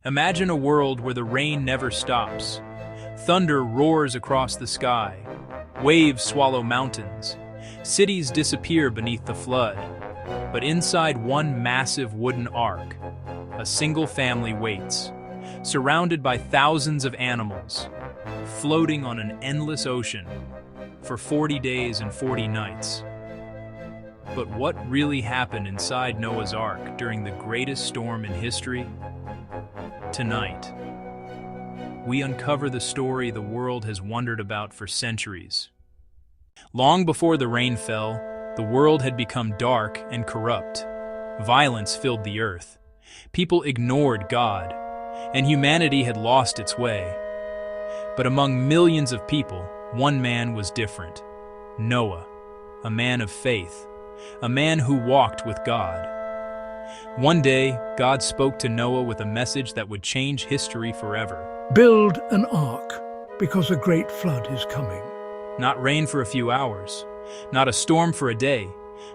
Imagine a world where the rain never stops. Thunder roars across the sky. Waves swallow mountains. Cities disappear beneath the flood. But inside one massive wooden ark, a single family waits, surrounded by thousands of animals, floating on an endless ocean for 40 days and 40 nights. But what really happened inside Noah's Ark during the greatest storm in history? Tonight, we uncover the story the world has wondered about for centuries. Long before the rain fell, the world had become dark and corrupt. Violence filled the earth. People ignored God, and humanity had lost its way. But among millions of people, one man was different. Noah, a man of faith, a man who walked with God. One day, God spoke to Noah with a message that would change history forever. Build an ark, because a great flood is coming. Not rain for a few hours, not a storm for a day,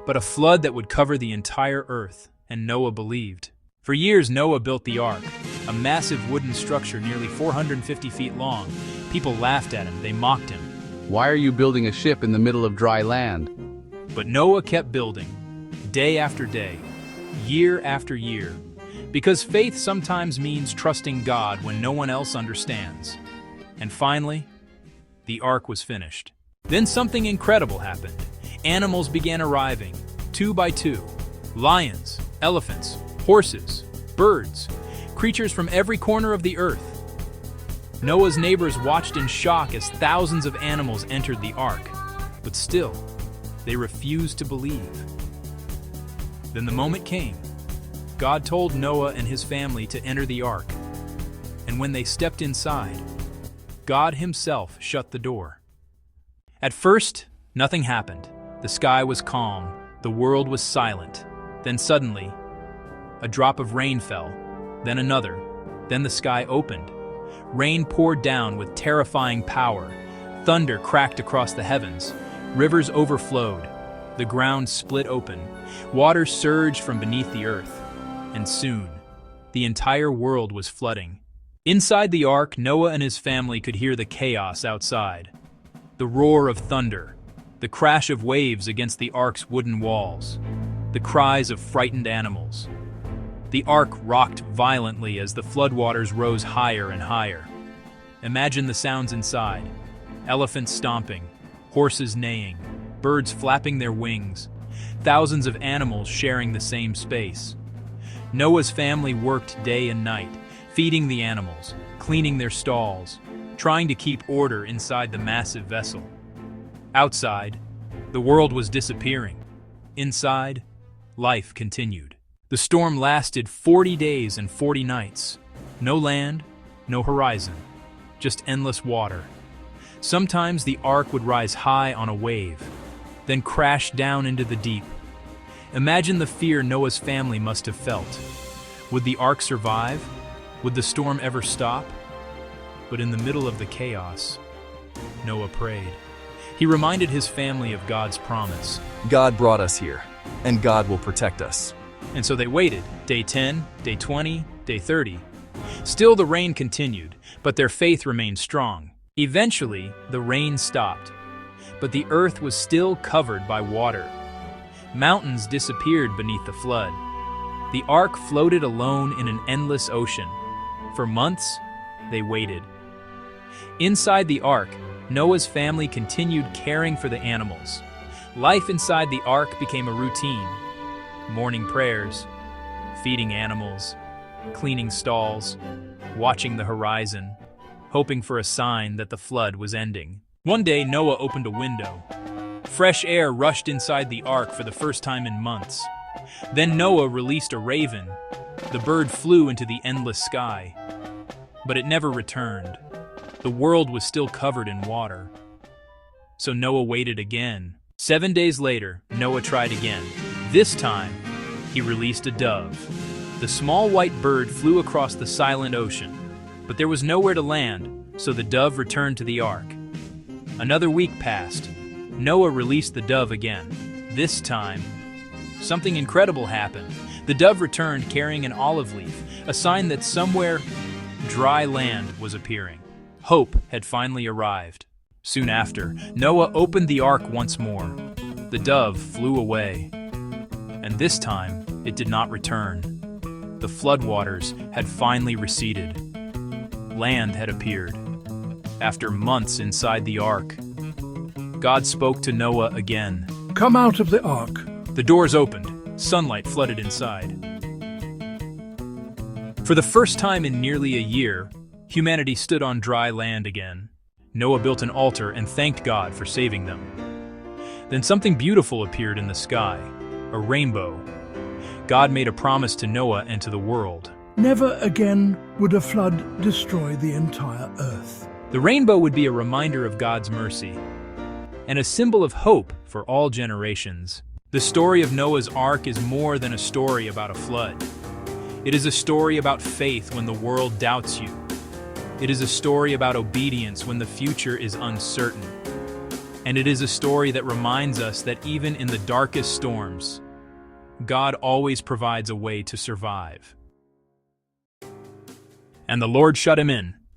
but a flood that would cover the entire earth, and Noah believed. For years, Noah built the ark, a massive wooden structure nearly 450 feet long. People laughed at him, they mocked him. Why are you building a ship in the middle of dry land? But Noah kept building, day after day, year after year, because faith sometimes means trusting God when no one else understands. And finally, the ark was finished. Then something incredible happened. Animals began arriving, 2 by 2. Lions, elephants, horses, birds, creatures from every corner of the earth. Noah's neighbors watched in shock as thousands of animals entered the ark, but still, they refused to believe. Then the moment came. God told Noah and his family to enter the ark, and when they stepped inside, God himself shut the door. At first, nothing happened. The sky was calm, the world was silent. Then suddenly, a drop of rain fell, then another, then the sky opened. Rain poured down with terrifying power. Thunder cracked across the heavens. Rivers overflowed. The ground split open. Water surged from beneath the earth. And soon, the entire world was flooding. Inside the ark, Noah and his family could hear the chaos outside. The roar of thunder, the crash of waves against the ark's wooden walls, the cries of frightened animals. The ark rocked violently as the floodwaters rose higher and higher. Imagine the sounds inside: elephants stomping, horses neighing, birds flapping their wings, thousands of animals sharing the same space. Noah's family worked day and night, feeding the animals, cleaning their stalls, trying to keep order inside the massive vessel. Outside, the world was disappearing. Inside, life continued. The storm lasted 40 days and 40 nights. No land, no horizon, just endless water. Sometimes the ark would rise high on a wave, then crash down into the deep. Imagine the fear Noah's family must have felt. Would the ark survive? Would the storm ever stop? But in the middle of the chaos, Noah prayed. He reminded his family of God's promise. God brought us here, and God will protect us. And so they waited, day 10, day 20, day 30. Still the rain continued, but their faith remained strong. Eventually, the rain stopped, but the earth was still covered by water. Mountains disappeared beneath the flood. The ark floated alone in an endless ocean. For months, they waited. Inside the ark, Noah's family continued caring for the animals. Life inside the ark became a routine. Morning prayers, feeding animals, cleaning stalls, watching the horizon, hoping for a sign that the flood was ending. One day, Noah opened a window. Fresh air rushed inside the ark for the first time in months. Then Noah released a raven. The bird flew into the endless sky, but it never returned. The world was still covered in water. So Noah waited again. 7 days later, Noah tried again. This time, he released a dove. The small white bird flew across the silent ocean, but there was nowhere to land, so the dove returned to the ark. Another week passed. Noah released the dove again. This time, something incredible happened. The dove returned carrying an olive leaf, a sign that somewhere dry land was appearing. Hope had finally arrived. Soon after, Noah opened the ark once more. The dove flew away, and this time it did not return. The floodwaters had finally receded. Land had appeared. After months inside the ark, God spoke to Noah again. Come out of the ark. The doors opened. Sunlight flooded inside. For the first time in nearly a year, humanity stood on dry land again. Noah built an altar and thanked God for saving them. Then something beautiful appeared in the sky, a rainbow. God made a promise to Noah and to the world. Never again would a flood destroy the entire earth. The rainbow would be a reminder of God's mercy and a symbol of hope for all generations. The story of Noah's Ark is more than a story about a flood. It is a story about faith when the world doubts you. It is a story about obedience when the future is uncertain. And it is a story that reminds us that even in the darkest storms, God always provides a way to survive. And the Lord shut him in.